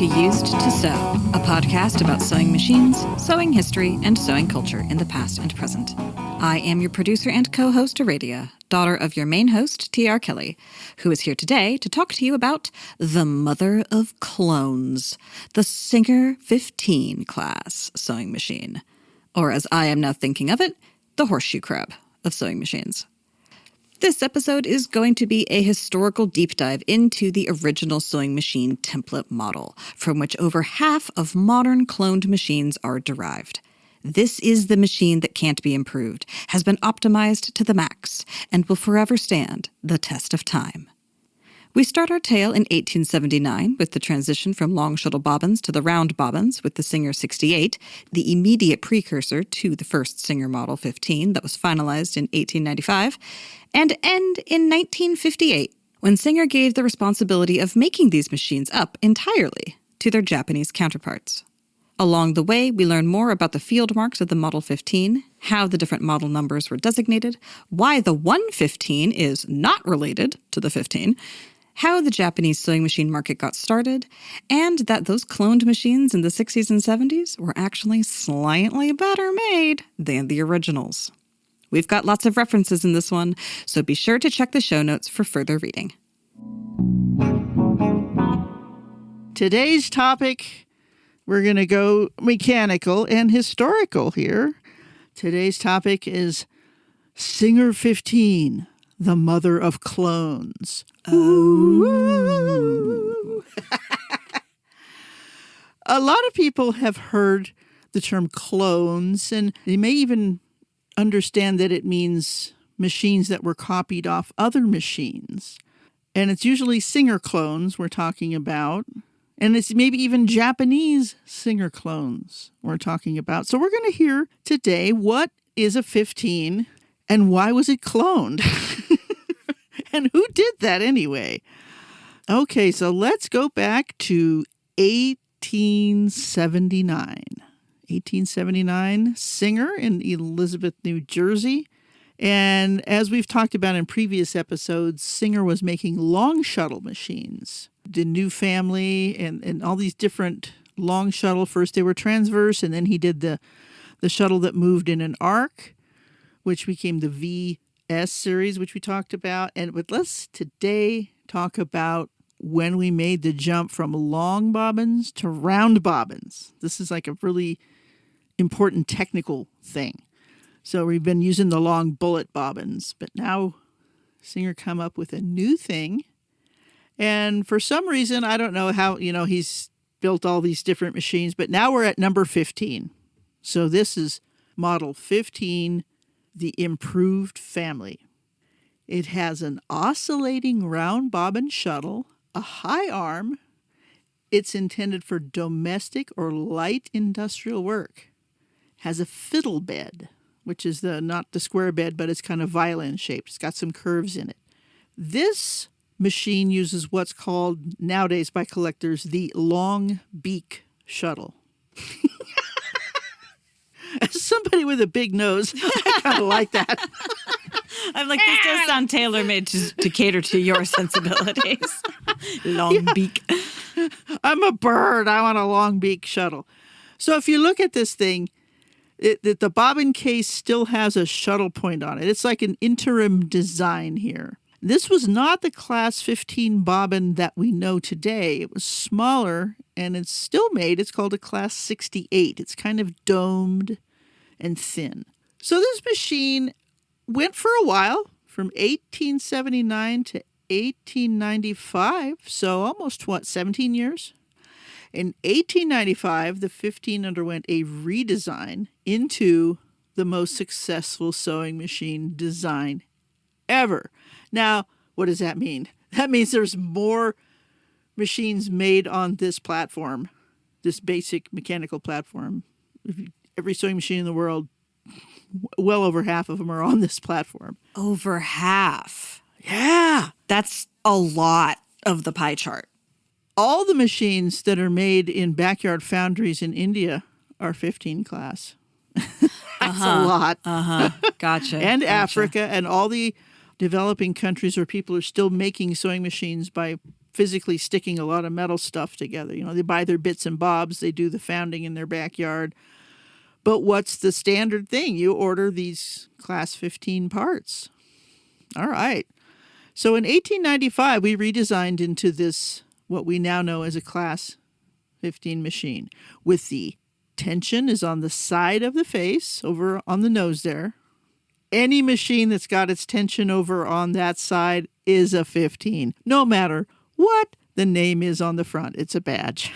to Used to Sew, a podcast about sewing machines, sewing history, and sewing culture in the past and present. I am your producer and co-host, Aradia, daughter of your main host, T.R. Kelly, who is here today to talk to you about the mother of clones, the Singer 15 class sewing machine, or as I am now thinking of it, the horseshoe crab of sewing machines. This episode is going to be a historical deep dive into the original sewing machine template model, from which over half of modern cloned machines are derived. This is the machine that can't be improved, has been optimized to the max, and will forever stand the test of time. We start our tale in 1879 with the transition from long shuttle bobbins to the round bobbins with the Singer 68, the immediate precursor to the first Singer Model 15 that was finalized in 1895, and end in 1958 when Singer gave the responsibility of making these machines up entirely to their Japanese counterparts. Along the way, we learn more about the field marks of the Model 15, how the different model numbers were designated, why the 115 is not related to the 15, how the Japanese sewing machine market got started, and that those cloned machines in the 60s and 70s were actually slightly better made than the originals. We've got lots of references in this one, so be sure to check the show notes for further reading. Today's topic, we're going to go mechanical and historical here. Today's topic is Singer 15, the mother of clones. Oh. A lot of people have heard the term clones, and they may even understand that it means machines that were copied off other machines. And it's usually Singer clones we're talking about. And it's maybe even Japanese Singer clones we're talking about. So we're going to hear today, what is a 15 and why was it cloned? And who did that anyway? Okay, so let's go back to 1879. 1879, Singer in Elizabeth, New Jersey. And as we've talked about in previous episodes, Singer was making long shuttle machines. The new family and all these different long shuttle. First they were transverse, and then he did the shuttle that moved in an arc, which became the VS series, which we talked about. But let's today talk about when we made the jump from long bobbins to round bobbins. This is like a really important technical thing. So we've been using the long bullet bobbins, but now Singer come up with a new thing. And for some reason, I don't know how, he's built all these different machines, but now we're at number 15. So this is Model 15, the improved family. It has an oscillating round bobbin shuttle, a high arm. It's intended for domestic or light industrial work. Has a fiddle bed, which is not the square bed, but it's kind of violin shaped. It's got some curves in it. This machine uses what's called nowadays by collectors the long beak shuttle. As somebody with a big nose, I kind of like that. I'm like, this does sound tailor-made to cater to your sensibilities. Long beak. I'm a bird. I want a long beak shuttle. So if you look at this thing, the bobbin case still has a shuttle point on it. It's like an interim design here. This was not the Class 15 bobbin that we know today. It was smaller, and it's still made. It's called a Class 68. It's kind of domed and thin. So this machine went for a while, from 1879 to 1895, so almost, 17 years? In 1895, the 15 underwent a redesign into the most successful sewing machine design ever. Now, what does that mean? That means there's more machines made on this platform, this basic mechanical platform. Every sewing machine in the world, well over half of them are on this platform. Over half. Yeah. That's a lot of the pie chart. All the machines that are made in backyard foundries in India are 15 class. That's a lot. Gotcha. And gotcha. Africa and all the developing countries where people are still making sewing machines by physically sticking a lot of metal stuff together. They buy their bits and bobs. They do the founding in their backyard. But what's the standard thing? You order these Class 15 parts. All right. So in 1895, we redesigned into this, what we now know as a Class 15 machine, with the tension is on the side of the face, over on the nose there. Any machine that's got its tension over on that side is a 15, no matter what the name is on the front. It's a badge.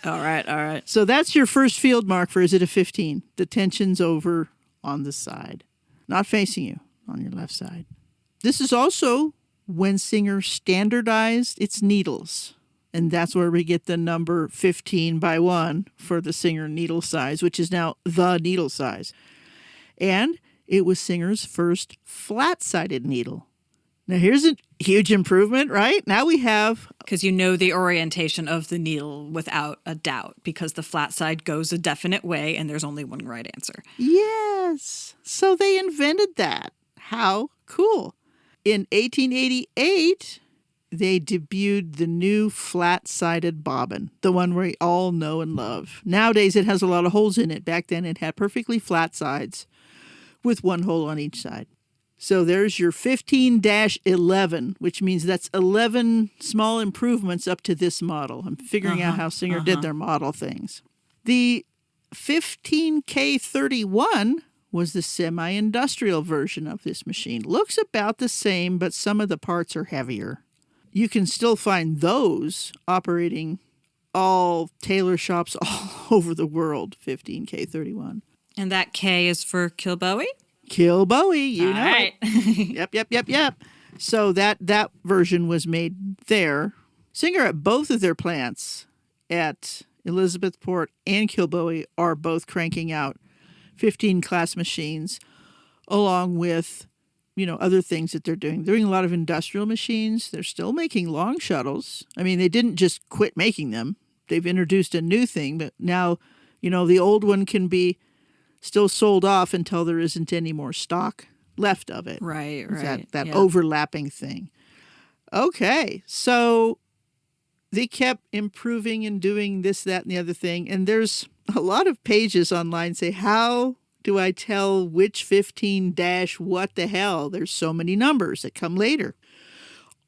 All right. So that's your first field mark for, is it a 15? The tension's over on the side, not facing you, on your left side. This is also when Singer standardized its needles. And that's where we get the number 15x1 for the Singer needle size, which is now the needle size. And it was Singer's first flat-sided needle. Now, here's a huge improvement, right? Now we have... Because you know the orientation of the needle without a doubt, because the flat side goes a definite way and there's only one right answer. Yes. So they invented that. How cool. In 1888, they debuted the new flat-sided bobbin, the one we all know and love. Nowadays, it has a lot of holes in it. Back then, it had perfectly flat sides with one hole on each side. So there's your 15-11, which means that's 11 small improvements up to this model. I'm figuring out how Singer did their model things. The 15K31 was the semi-industrial version of this machine. Looks about the same, but some of the parts are heavier. You can still find those operating all tailor shops all over the world, 15K31. And that K is for Kilbowie? Kilbowie, you know. Right. Yep. So that version was made there. Singer at both of their plants at Elizabethport and Kilbowie are both cranking out 15 class machines, along with, other things that they're doing. They're doing a lot of industrial machines. They're still making long shuttles. I mean, they didn't just quit making them. They've introduced a new thing, but now, the old one can be still sold off until there isn't any more stock left of it. Right. That overlapping thing. Okay, so they kept improving and doing this, that, and the other thing. And there's a lot of pages online say, how do I tell which 15 dash what the hell? There's so many numbers that come later.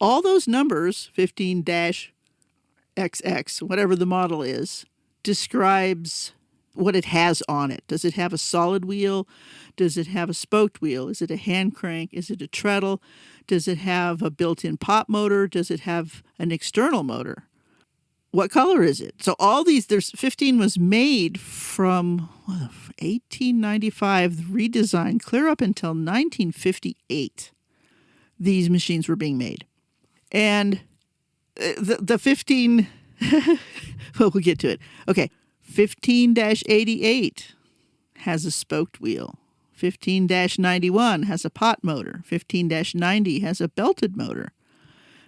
All those numbers, 15 dash XX, whatever the model is, describes what it has on it. Does it have a solid wheel? Does it have a spoked wheel? Is it a hand crank? Is it a treadle? Does it have a built-in pop motor? Does it have an external motor? What color is it? So all these, 15 was made from 1895, redesigned, clear up until 1958. These machines were being made. And the 15, well, we'll get to it. Okay. 15-88 has a spoked wheel. 15-91 has a pot motor. 15-90 has a belted motor.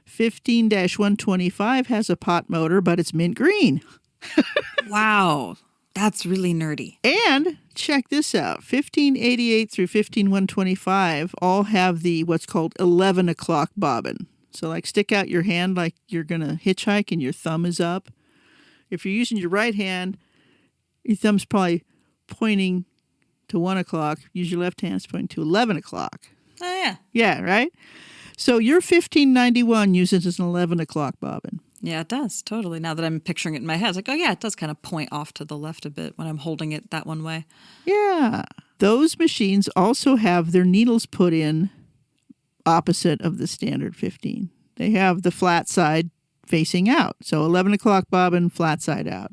15-125 has a pot motor, but it's mint green. Wow, that's really nerdy. And check this out. 1588 through 15125 all have the what's called 11 o'clock bobbin. So stick out your hand like you're going to hitchhike and your thumb is up. If you're using your right hand, your thumb's probably pointing to 1 o'clock. Use your left hand, it's pointing to 11 o'clock. Oh, yeah. Yeah, right? So your 1591 uses an 11 o'clock bobbin. Yeah, it does. Totally. Now that I'm picturing it in my head, it's oh, yeah, it does kind of point off to the left a bit when I'm holding it that one way. Yeah. Those machines also have their needles put in opposite of the standard 15. They have the flat side facing out. So 11 o'clock bobbin, flat side out.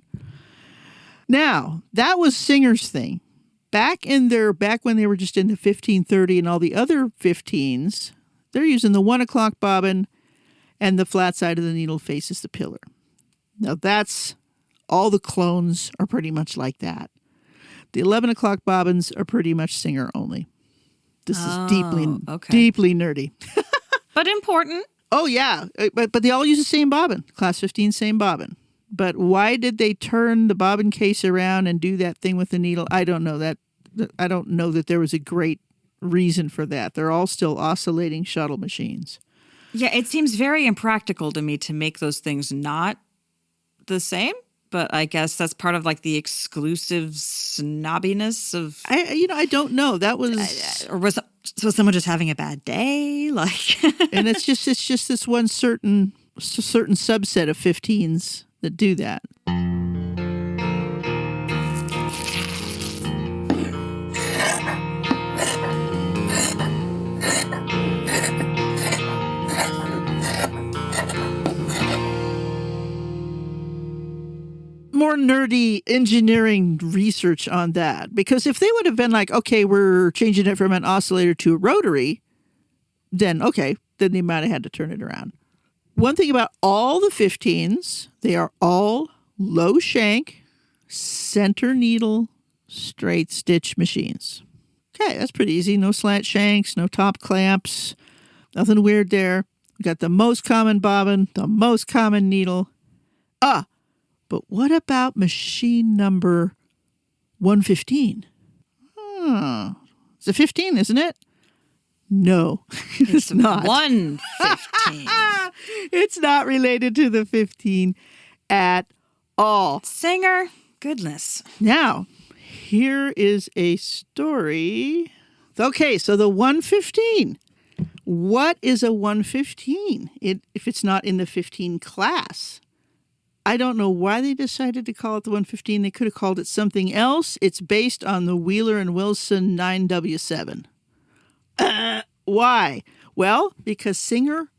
Now, that was Singer's thing. Back when they were just in the 1530 and all the other 15s, they're using the 1 o'clock bobbin and the flat side of the needle faces the pillar. Now that's, all the clones are pretty much like that. The 11 o'clock bobbins are pretty much Singer only. This is deeply nerdy. But important. Oh, yeah. But they all use the same bobbin. Class 15, same bobbin. But why did they turn the bobbin case around and do that thing with the needle? I don't know that. I don't know that there was a great reason for that. They're all still oscillating shuttle machines. Yeah, it seems very impractical to me to make those things not the same. But I guess that's part of like the exclusive snobbiness of. I don't know. That was, Or was someone just having a bad day? Like, and it's just this one certain subset of 15s that do that. More nerdy engineering research on that, because if they would have been like, okay, we're changing it from an oscillator to a rotary, then they might have had to turn it around. One thing about all the 15s, they are all low shank, center needle, straight stitch machines. Okay, that's pretty easy. No slant shanks, no top clamps, nothing weird there. We got the most common bobbin, the most common needle. But what about machine number 115? It's a 15, isn't it? No, it's not. 115. It's not related to the 15 at all. Singer, goodness. Now, here is a story. Okay, so the 115. What is a 115 if it's not in the 15 class? I don't know why they decided to call it the 115. They could have called it something else. It's based on the Wheeler and Wilson 9W7. Why? Well, because Singer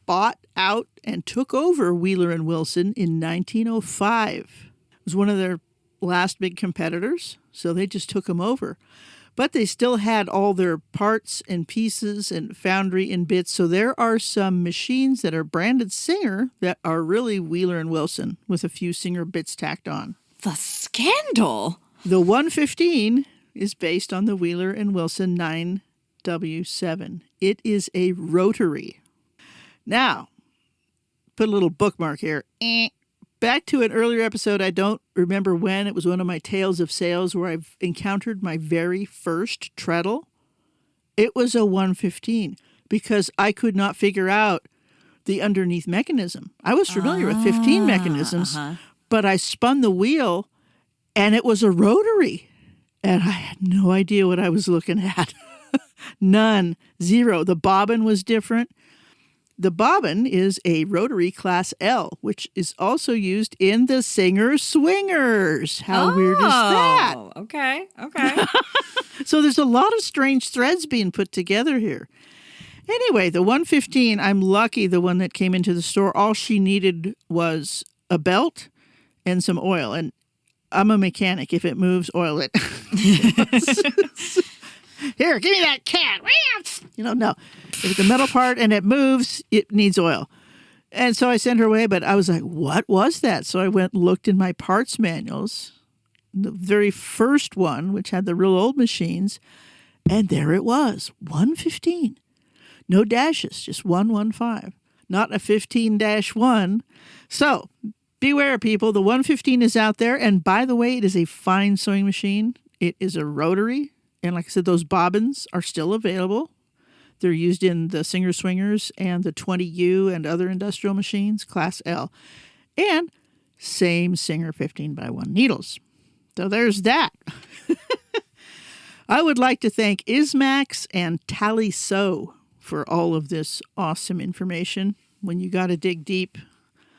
bought out and took over Wheeler and Wilson in 1905. It was one of their last big competitors, so they just took them over. But they still had all their parts and pieces and foundry and bits. So there are some machines that are branded Singer that are really Wheeler and Wilson with a few Singer bits tacked on. The scandal. The 115 is based on the Wheeler and Wilson 9W7. It is a rotary. Now, put a little bookmark here. Back to an earlier episode, I don't remember when. It was one of my tales of sales where I've encountered my very first treadle. It was a 115 because I could not figure out the underneath mechanism. I was familiar with 15 mechanisms, but I spun the wheel and it was a rotary. And I had no idea what I was looking at. None. Zero. The bobbin was different. The bobbin is a rotary class L, which is also used in the Singer Swingers. How weird is that? Okay. So there's a lot of strange threads being put together here. Anyway, the 115, I'm lucky the one that came into the store, all she needed was a belt and some oil. And I'm a mechanic. If it moves, oil it. Here, give me that cat. No. If it's a metal part and it moves, it needs oil. And so I sent her away, but I was like, what was that? So I went and looked in my parts manuals, the very first one, which had the real old machines, and there it was, 115. No dashes, just 115, not a 15-1. So beware, people. The 115 is out there. And by the way, it is a fine sewing machine. It is a rotary. And like I said, those bobbins are still available. They're used in the Singer Swingers and the 20U and other industrial machines, Class L. And same Singer 15x1 needles. So there's that. I would like to thank Ismax and Tally Sew for all of this awesome information. When you got to dig deep,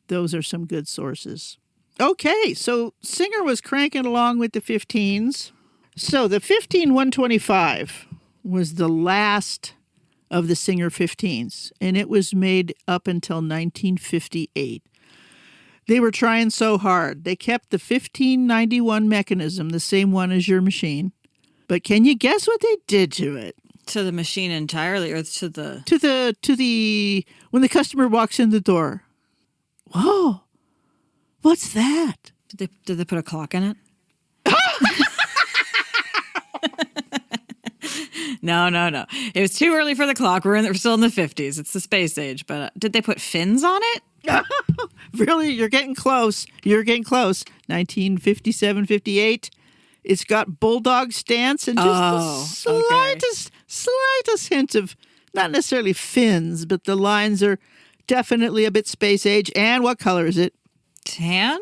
those are some good sources. Okay, so Singer was cranking along with the 15s. So the 15125 was the last of the Singer 15s, and it was made up until 1958. They were trying so hard. They kept the 1591 mechanism, the same one as your machine. But can you guess what they did to it? To the machine entirely, or to the... To the when the customer walks in the door. Whoa, what's that? Did they put a clock in it? No. It was too early for the clock. We're still in the 50s. It's the space age. But did they put fins on it? Really? You're getting close. 1957, 58. It's got bulldog stance and just the slightest hint of Not necessarily fins, but the lines are definitely a bit space age. And what color is it? Tan?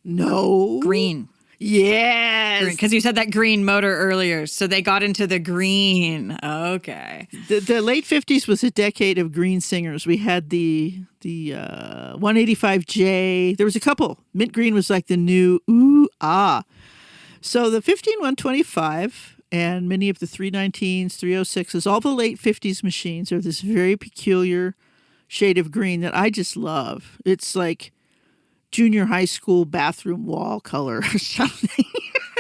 No. Green. Yes. Because you said that green motor earlier, so they got into the green. Okay. The late 50s was a decade of green Singers. We had the 185J. There was a couple. Mint green was like the new ooh ah. So the 15125 and many of the 319s, 306s, all the late 50s machines are this very peculiar shade of green that I just love. It's like junior high school bathroom wall color or something.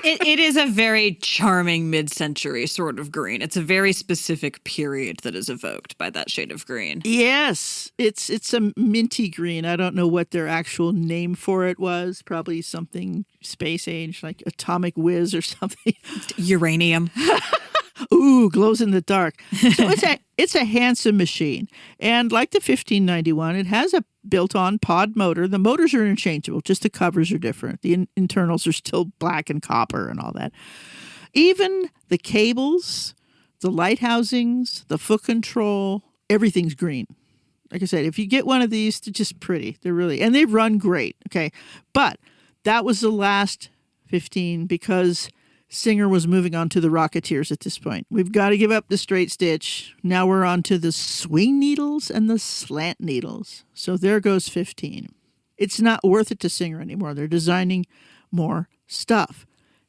It is a very charming mid-century sort of green. It's a very specific period that is evoked by that shade of green. Yes, it's a minty green. I don't know what their actual name for it was. Probably something space age, like atomic whiz or something. Uranium. Ooh, glows in the dark. So it's a handsome machine. And like the 1591, it has a built-on pod motor. The motors are interchangeable, just the covers are different. The internals are still black and copper and all that. Even the cables, the light housings, the foot control, everything's green. Like I said, if you get one of these, they're just pretty. And they run great, okay? But that was the last 15 because Singer was moving on to the Rocketeers at this point. We've got to give up the straight stitch. Now we're on to the swing needles and the slant needles. So there goes 15. It's not worth it to Singer anymore. They're designing more stuff.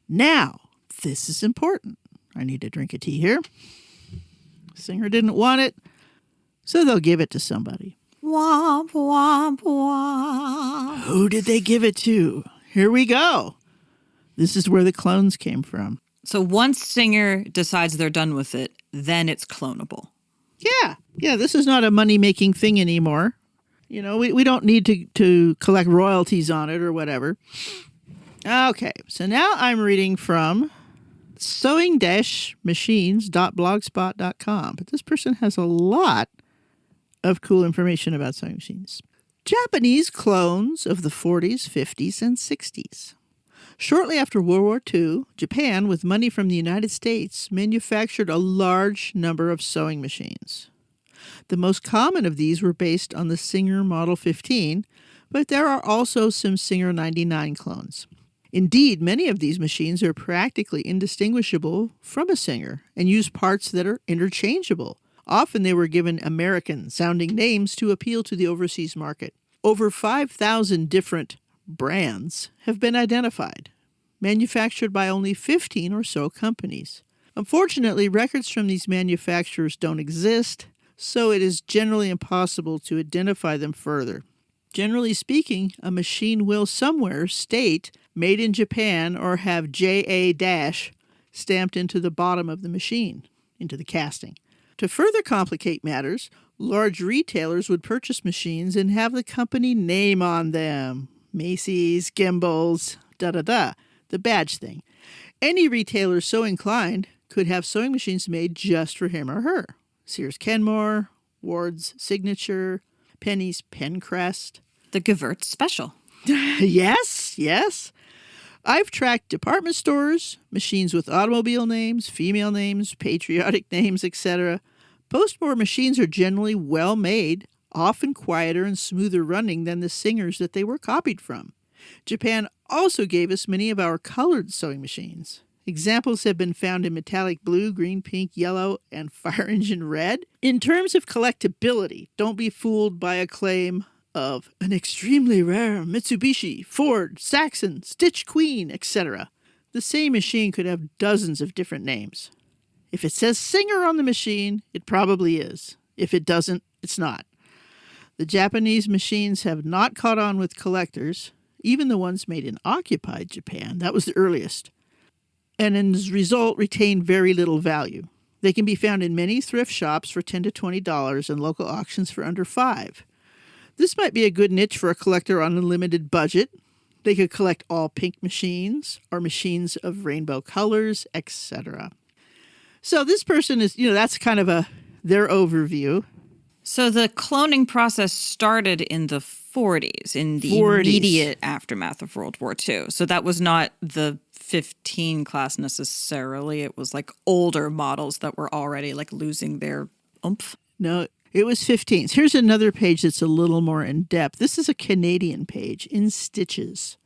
Now, this is important. I need to drink a tea here. Singer didn't want it, so they'll give it to somebody. Womp, womp, womp. Who did they give it to? Here we go. This is where the clones came from. So once Singer decides they're done with it, then it's clonable. Yeah, this is not a money-making thing anymore. You know, we don't need to collect royalties on it or whatever. Okay, so now I'm reading from sewing-machines.blogspot.com. But this person has a lot of cool information about sewing machines. Japanese clones of the 40s, 50s, and 60s. Shortly after World War II, Japan, with money from the United States, manufactured a large number of sewing machines. The most common of these were based on the Singer Model 15, but there are also some Singer 99 clones. Indeed, many of these machines are practically indistinguishable from a Singer and use parts that are interchangeable. Often they were given American-sounding names to appeal to the overseas market. Over 5,000 different brands have been identified, manufactured by only 15 or so companies. Unfortunately, records from these manufacturers don't exist, so it is generally impossible to identify them further. Generally speaking, a machine will somewhere state made in Japan or have JA- stamped into the bottom of the machine, into the casting. To further complicate matters, large retailers would purchase machines and have the company name on them. Macy's, Gimbals, the badge thing. Any retailer so inclined could have sewing machines made just for him or her. Sears Kenmore, Ward's Signature, Penny's Pencrest. The Gewurz Special. Yes. I've tracked department stores, machines with automobile names, female names, patriotic names, etc. Post-war machines are generally well made, often quieter and smoother running than the Singers that they were copied from. Japan also gave us many of our colored sewing machines. Examples have been found in metallic blue, green, pink, yellow, and fire engine red. In terms of collectability, don't be fooled by a claim of an extremely rare Mitsubishi, Ford, Saxon, Stitch Queen, etc. The same machine could have dozens of different names. If it says Singer on the machine, it probably is. If it doesn't, it's not. The Japanese machines have not caught on with collectors, even the ones made in occupied Japan. That was the earliest. And as a result, retain very little value. They can be found in many thrift shops for $10 to $20 and local auctions for under $5. This might be a good niche for a collector on a limited budget. They could collect all pink machines or machines of rainbow colors, etc. So this person is, that's kind of their overview. So the cloning process started in the 40s, in the immediate aftermath of World War II. So that was not the 15 class necessarily. It was like older models that were already like losing their oomph. No, it was 15s. Here's another page that's a little more in depth. This is a Canadian page in stitches.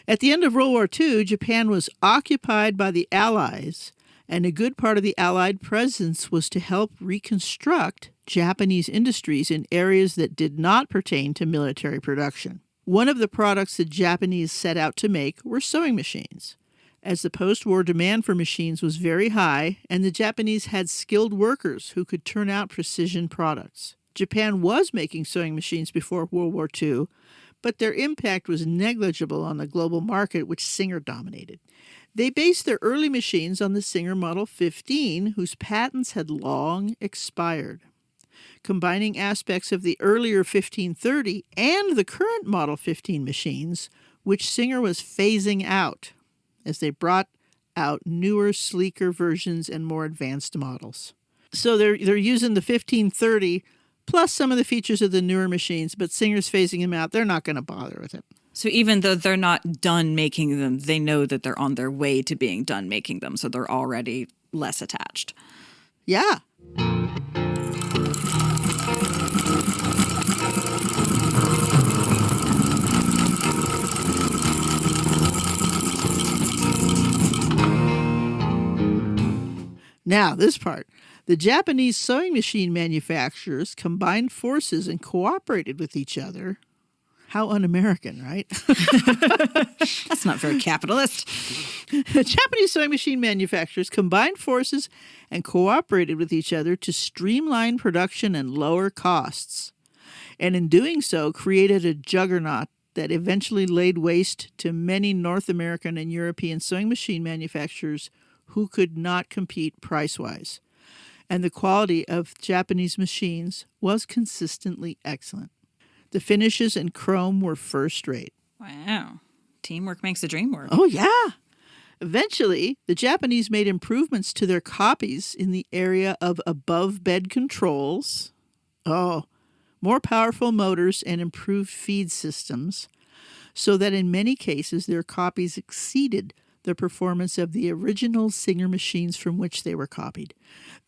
At the end of World War II, Japan was occupied by the Allies, and a good part of the Allied presence was to help reconstruct Japanese industries in areas that did not pertain to military production. One of the products the Japanese set out to make were sewing machines, as the post-war demand for machines was very high, and the Japanese had skilled workers who could turn out precision products. Japan was making sewing machines before World War II, but their impact was negligible on the global market, which Singer dominated. They based their early machines on the Singer Model 15, whose patents had long expired. Combining aspects of the earlier 1530 and the current Model 15 machines, which Singer was phasing out as they brought out newer, sleeker versions and more advanced models. So they're using the 1530 plus some of the features of the newer machines, but Singer's phasing them out. They're not going to bother with it. So even though they're not done making them, they know that they're on their way to being done making them, so they're already less attached. Yeah. Now, this part. The Japanese sewing machine manufacturers combined forces and cooperated with each other. How un-American, right? That's not very capitalist. The Japanese sewing machine manufacturers combined forces and cooperated with each other to streamline production and lower costs. And in doing so, created a juggernaut that eventually laid waste to many North American and European sewing machine manufacturers who could not compete price-wise. And the quality of Japanese machines was consistently excellent. The finishes and chrome were first-rate. Wow. Teamwork makes the dream work. Oh, yeah. Eventually, the Japanese made improvements to their copies in the area of above-bed controls, more powerful motors, and improved feed systems, so that in many cases their copies exceeded the performance of the original Singer machines from which they were copied.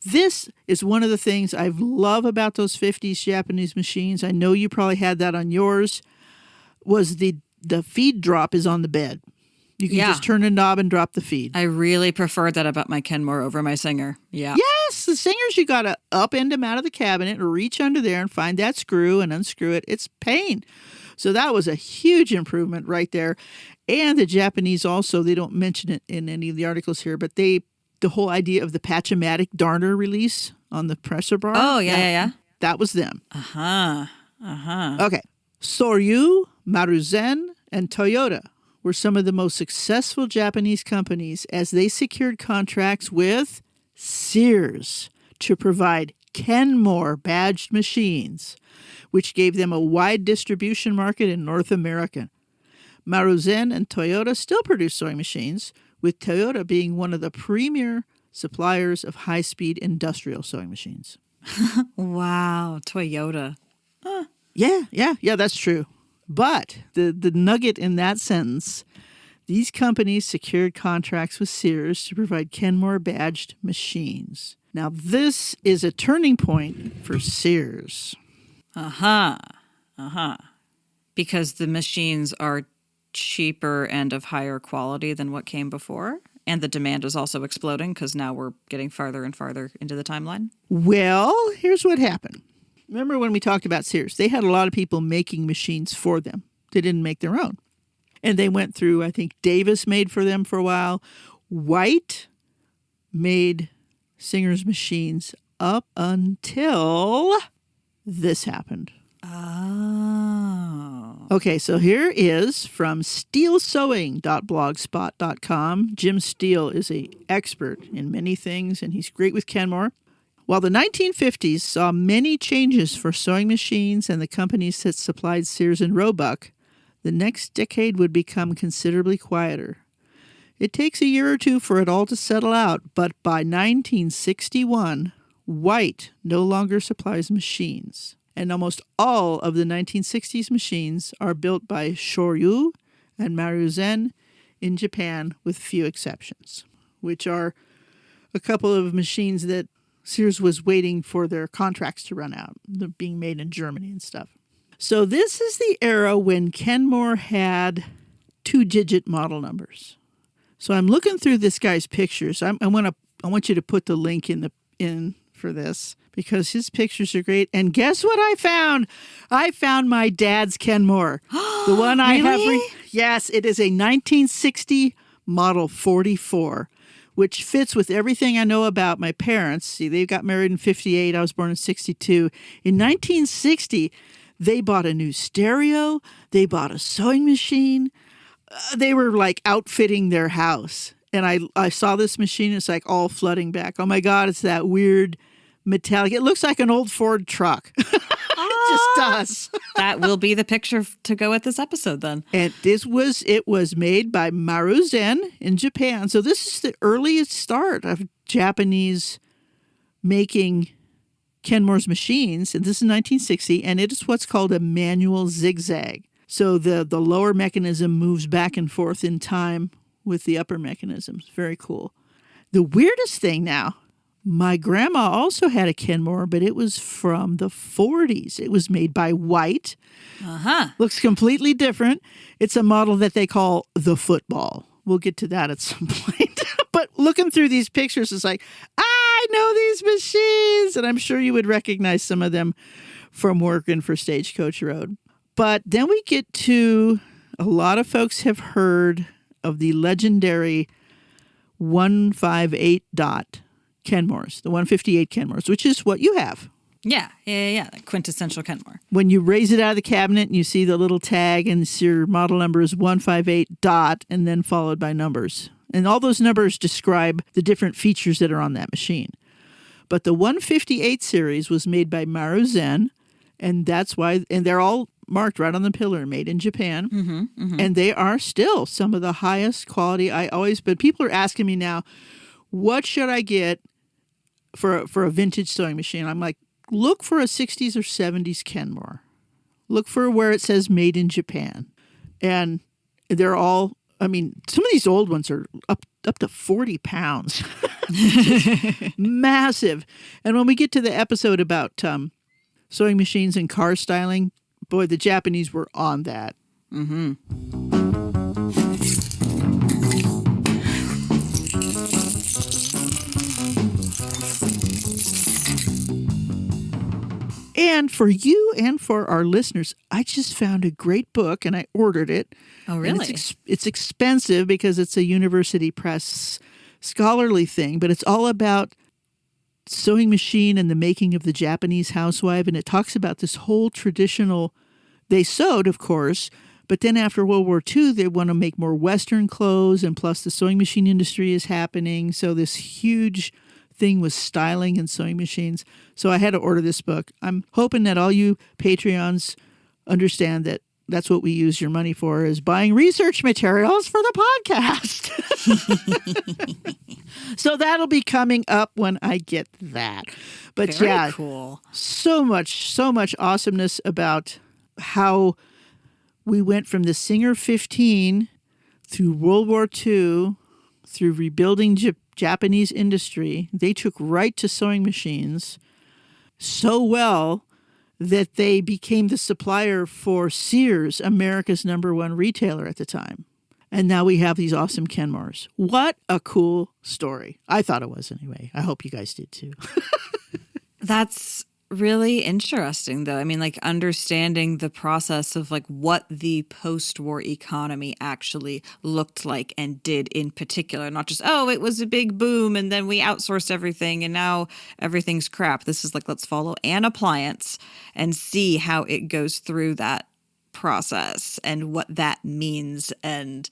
This is one of the things I love about those 50s Japanese machines. I know you probably had that on yours, was the feed drop is on the bed. You can just turn a knob and drop the feed. I really preferred that about my Kenmore over my Singer. Yeah. Yes, the Singers, you got to upend them out of the cabinet or reach under there and find that screw and unscrew it. It's pain. So that was a huge improvement right there. And the Japanese also, they don't mention it in any of the articles here, but the whole idea of the Patch-O-Matic darner release on the presser bar. Oh, yeah. That was them. Uh-huh. Okay. Soryu, Maruzen, and Toyota were some of the most successful Japanese companies as they secured contracts with Sears to provide Kenmore badged machines, which gave them a wide distribution market in North America. Maruzen and Toyota still produce sewing machines, with Toyota being one of the premier suppliers of high-speed industrial sewing machines. Wow, Toyota. Yeah, that's true. But the nugget in that sentence, these companies secured contracts with Sears to provide Kenmore badged machines. Now, this is a turning point for Sears. Because the machines are cheaper and of higher quality than what came before? And the demand is also exploding because now we're getting farther and farther into the timeline? Well, here's what happened. Remember when we talked about Sears? They had a lot of people making machines for them. They didn't make their own. And they went through, I think Davis made for them for a while. White made Singer's machines up until this happened. Oh. Okay, so here is from steelsewing.blogspot.com. Jim Steele is an expert in many things, and he's great with Kenmore. While the 1950s saw many changes for sewing machines and the companies that supplied Sears and Roebuck, the next decade would become considerably quieter. It takes a year or two for it all to settle out, but by 1961, White no longer supplies machines. And almost all of the 1960s machines are built by Shoryu and Maruzen in Japan, with few exceptions, which are a couple of machines that Sears was waiting for their contracts to run out. They're being made in Germany and stuff. So this is the era when Kenmore had 2-digit model numbers. So I'm looking through this guy's pictures. I want you to put the link in for this because his pictures are great. And guess what I found? I found my dad's Kenmore. The one I Really? have. Yes, it is a 1960 Model 44, which fits with everything I know about my parents. See, they got married in 58. I was born in 62. In 1960, they bought a new stereo. They bought a sewing machine. They were like outfitting their house. And I saw this machine. It's like all flooding back. Oh, my God, it's that weird metallic. It looks like an old Ford truck. It just does. That will be the picture to go with this episode then. And it was made by Maruzen in Japan. So this is the earliest start of Japanese making Kenmore's machines. And this is 1960. And it is what's called a manual zigzag. So the lower mechanism moves back and forth in time with the upper mechanisms. Very cool. The weirdest thing now, my grandma also had a Kenmore, but it was from the 40s. It was made by White. Looks completely different. It's a model that they call the football. We'll get to that at some point. But looking through these pictures, it's like, I know these machines. And I'm sure you would recognize some of them from working for Stagecoach Road. But then we get to, a lot of folks have heard of the legendary 158 dot Kenmores, the 158 Kenmores, which is what you have. Yeah. Like quintessential Kenmore. When you raise it out of the cabinet and you see the little tag and your model number is 158 dot and then followed by numbers. And all those numbers describe the different features that are on that machine. But the 158 series was made by Maruzen, and that's why, and they're all marked right on the pillar, made in Japan. And they are still some of the highest quality. But people are asking me now, what should I get for a vintage sewing machine? I'm like, look for a 60s or 70s Kenmore. Look for where it says made in Japan. And they're all, I mean, some of these old ones are up to 40 pounds. Massive. And when we get to the episode about sewing machines and car styling, boy, the Japanese were on that. And for you and for our listeners, I just found a great book and I ordered it. Oh, really? And it's expensive because it's a university press scholarly thing, but it's all about sewing machine and the making of the Japanese housewife. And it talks about this whole traditional, they sewed, of course, but then after World War II, they want to make more Western clothes. And plus the sewing machine industry is happening. So this huge thing was styling and sewing machines. So I had to order this book. I'm hoping that all you Patreons understand that that's what we use your money for, is buying research materials for the podcast. So that'll be coming up when I get that. But Very cool. So much awesomeness about how we went from the Singer 15 through World War II, through rebuilding Japanese industry. They took right to sewing machines so well that they became the supplier for Sears, America's #1 retailer at the time. And now we have these awesome Kenmores. What a cool story. I thought it was anyway. I hope you guys did too. That's really interesting, though. I mean, like understanding the process of like what the post-war economy actually looked like and did in particular, not just, oh, it was a big boom and then we outsourced everything and now everything's crap. This is like, let's follow an appliance and see how it goes through that process and what that means and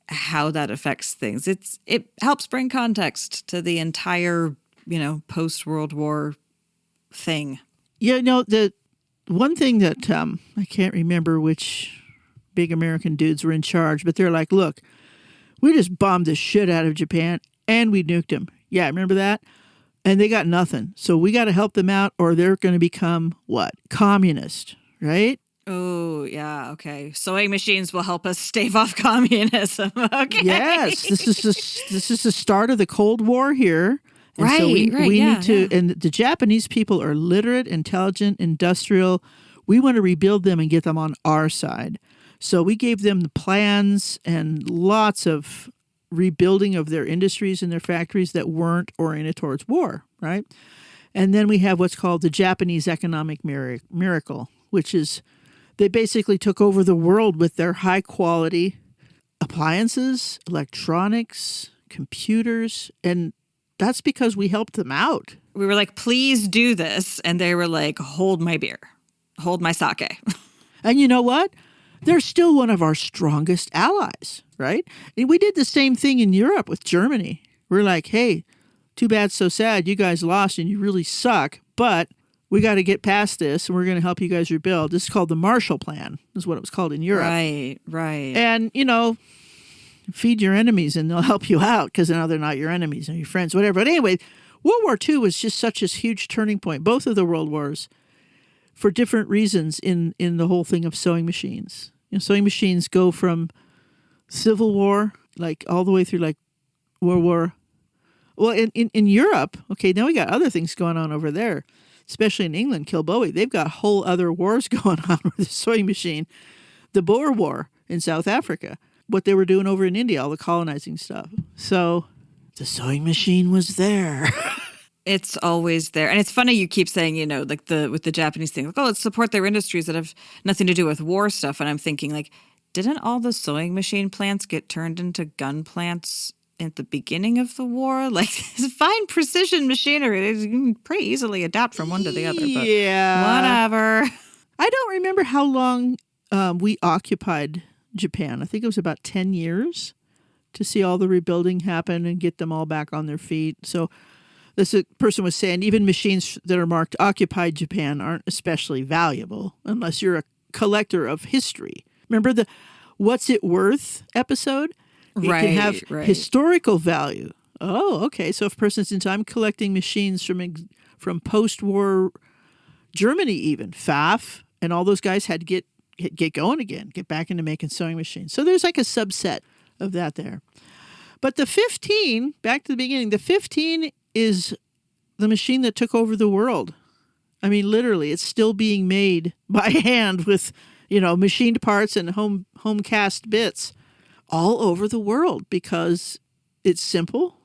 how that affects things. It helps bring context to the entire, post-World War thing. The one thing that I can't remember which big American dudes were in charge, but they're like, look, we just bombed the shit out of Japan and we nuked them. Yeah, remember that? And they got nothing. So we got to help them out or they're going to become what? Communist, right? Oh, yeah. Okay. Sewing machines will help us stave off communism. Okay. Yes. This is the start of the Cold War here. And so we yeah, need to, yeah. and the Japanese people are literate, intelligent, industrial. We want to rebuild them and get them on our side. So we gave them the plans and lots of rebuilding of their industries and their factories that weren't oriented towards war, right? And then we have what's called the Japanese economic miracle, which is they basically took over the world with their high quality appliances, electronics, computers, and that's because we helped them out. We were like, please do this. And they were like, hold my beer, hold my sake. And you know what? They're still one of our strongest allies, right? And we did the same thing in Europe with Germany. We're like, hey, too bad, so sad. You guys lost and you really suck, but we got to get past this and we're going to help you guys rebuild. This is called the Marshall Plan, is what it was called in Europe. Right. And, feed your enemies and they'll help you out because now they're not your enemies or your friends, whatever. But anyway, World War II was just such a huge turning point, both of the world wars, for different reasons in the whole thing of sewing machines. Sewing machines go from Civil War, like all the way through like World War. Well, in Europe, okay, now we got other things going on over there, especially in England, Kilbowie. They've got whole other wars going on with the sewing machine. The Boer War in South Africa, what they were doing over in India, all the colonizing stuff. So the sewing machine was there. It's always there. And it's funny you keep saying, like with the Japanese thing, like, oh, let's support their industries that have nothing to do with war stuff. And I'm thinking, like, didn't all the sewing machine plants get turned into gun plants at the beginning of the war? Like, it's fine precision machinery. You can pretty easily adapt from one to the other. But whatever. I don't remember how long we occupied Japan. I think it was about 10 years to see all the rebuilding happen and get them all back on their feet. So this person was saying even machines that are marked occupied Japan aren't especially valuable unless you're a collector of history. Remember the What's It Worth episode? It can have historical value. Oh, okay. So if a person's into, I'm collecting machines from post-war Germany even, Pfaff, and all those guys had to get going again, get back into making sewing machines. So there's like a subset of that there. But the 15, back to the beginning, the 15 is the machine that took over the world. I mean, literally, it's still being made by hand with, machined parts and home cast bits all over the world because it's simple,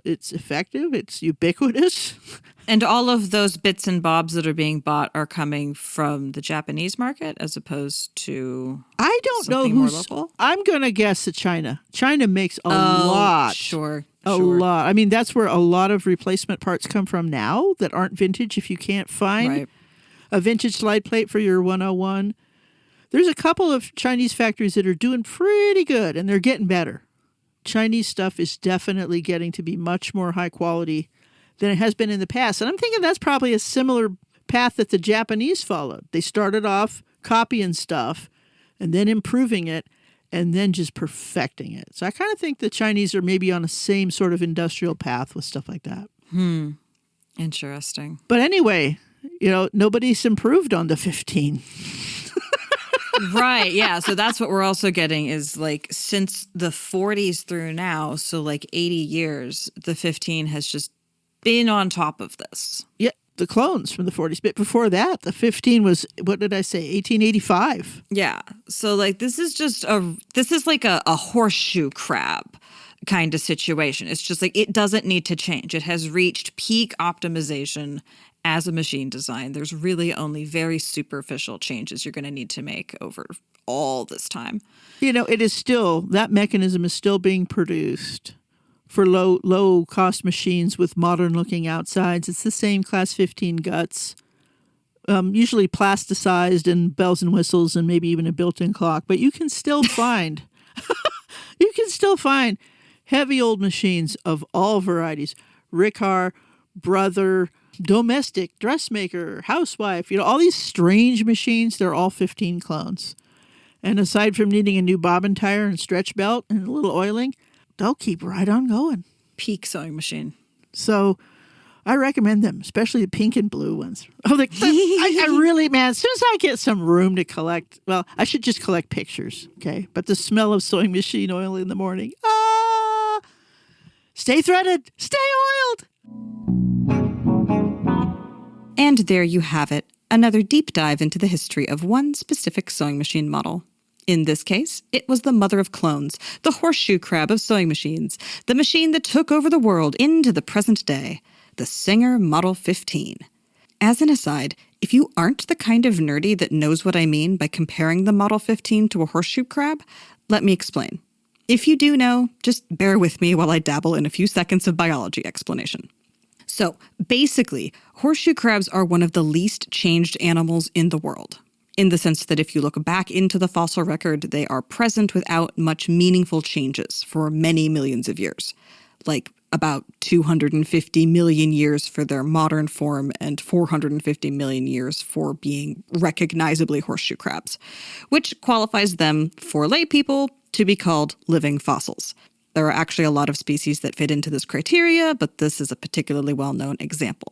it's effective, it's ubiquitous. And all of those bits and bobs that are being bought are coming from the Japanese market as opposed to I don't know more local? I'm going to guess that China. China makes a lot. Sure. A lot. I mean, that's where a lot of replacement parts come from now that aren't vintage if you can't find a vintage slide plate for your 101. There's a couple of Chinese factories that are doing pretty good, and they're getting better. Chinese stuff is definitely getting to be much more high quality than it has been in the past. And I'm thinking that's probably a similar path that the Japanese followed. They started off copying stuff and then improving it and then just perfecting it. So I kind of think the Chinese are maybe on the same sort of industrial path with stuff like that. Interesting. But anyway, nobody's improved on the 15. Right, yeah. So that's what we're also getting is like since the 40s through now, so like 80 years, the 15 has just been on top of this. Yeah, the clones from the 40s. But before that, the 15 was, what did I say, 1885. Yeah. So like this is like a horseshoe crab kind of situation. It's just like it doesn't need to change. It has reached peak optimization as a machine design. There's really only very superficial changes you're going to need to make over all this time. It is still, that mechanism is still being produced for low cost machines with modern looking outsides. It's the same class 15 guts, usually plasticized and bells and whistles and maybe even a built-in clock. But you can still find heavy old machines of all varieties. Riccar, Brother, domestic, dressmaker, housewife, all these strange machines, they're all 15 clones. And aside from needing a new bobbin tire and stretch belt and a little oiling, they'll keep right on going. Peak sewing machine. So I recommend them, especially the pink and blue ones. I really, man, as soon as I get some room to collect, well, I should just collect pictures, okay? But the smell of sewing machine oil in the morning, stay threaded, stay oiled. there you have it, another deep dive into the history of one specific sewing machine model. In this case, it was the mother of clones, the horseshoe crab of sewing machines, the machine that took over the world into the present day, the Singer Model 15. As an aside, if you aren't the kind of nerdy that knows what I mean by comparing the Model 15 to a horseshoe crab, let me explain. If you do know, just bear with me while I dabble in a few seconds of biology explanation. So, basically, horseshoe crabs are one of the least changed animals in the world, in the sense that if you look back into the fossil record, they are present without much meaningful changes for many millions of years, like about 250 million years for their modern form and 450 million years for being recognizably horseshoe crabs, which qualifies them for lay people to be called living fossils. There are actually a lot of species that fit into this criteria, but this is a particularly well-known example.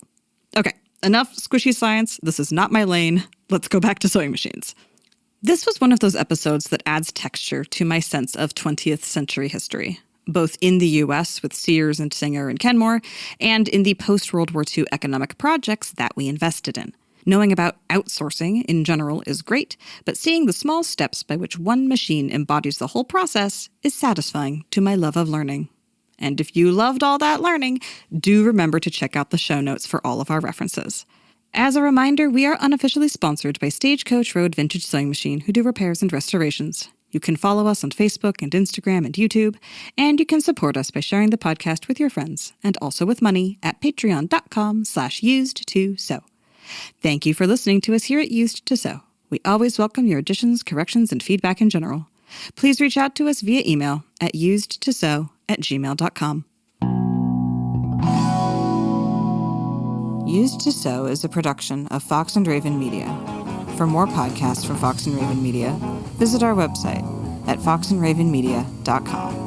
Okay, enough squishy science. This is not my lane. Let's go back to sewing machines. This was one of those episodes that adds texture to my sense of 20th century history, both in the U.S. with Sears and Singer and Kenmore, and in the post-World War II economic projects that we invested in. Knowing about outsourcing in general is great, but seeing the small steps by which one machine embodies the whole process is satisfying to my love of learning. And if you loved all that learning, do remember to check out the show notes for all of our references. As a reminder, we are unofficially sponsored by Stagecoach Road Vintage Sewing Machine, who do repairs and restorations. You can follow us on Facebook and Instagram and YouTube, and you can support us by sharing the podcast with your friends, and also with money at patreon.com/used2sew. Thank you for listening to us here at Used to Sew. We always welcome your additions, corrections, and feedback in general. Please reach out to us via email at usedtosew@gmail.com. Used to Sew is a production of Fox and Raven Media. For more podcasts from Fox and Raven Media, visit our website at foxandravenmedia.com.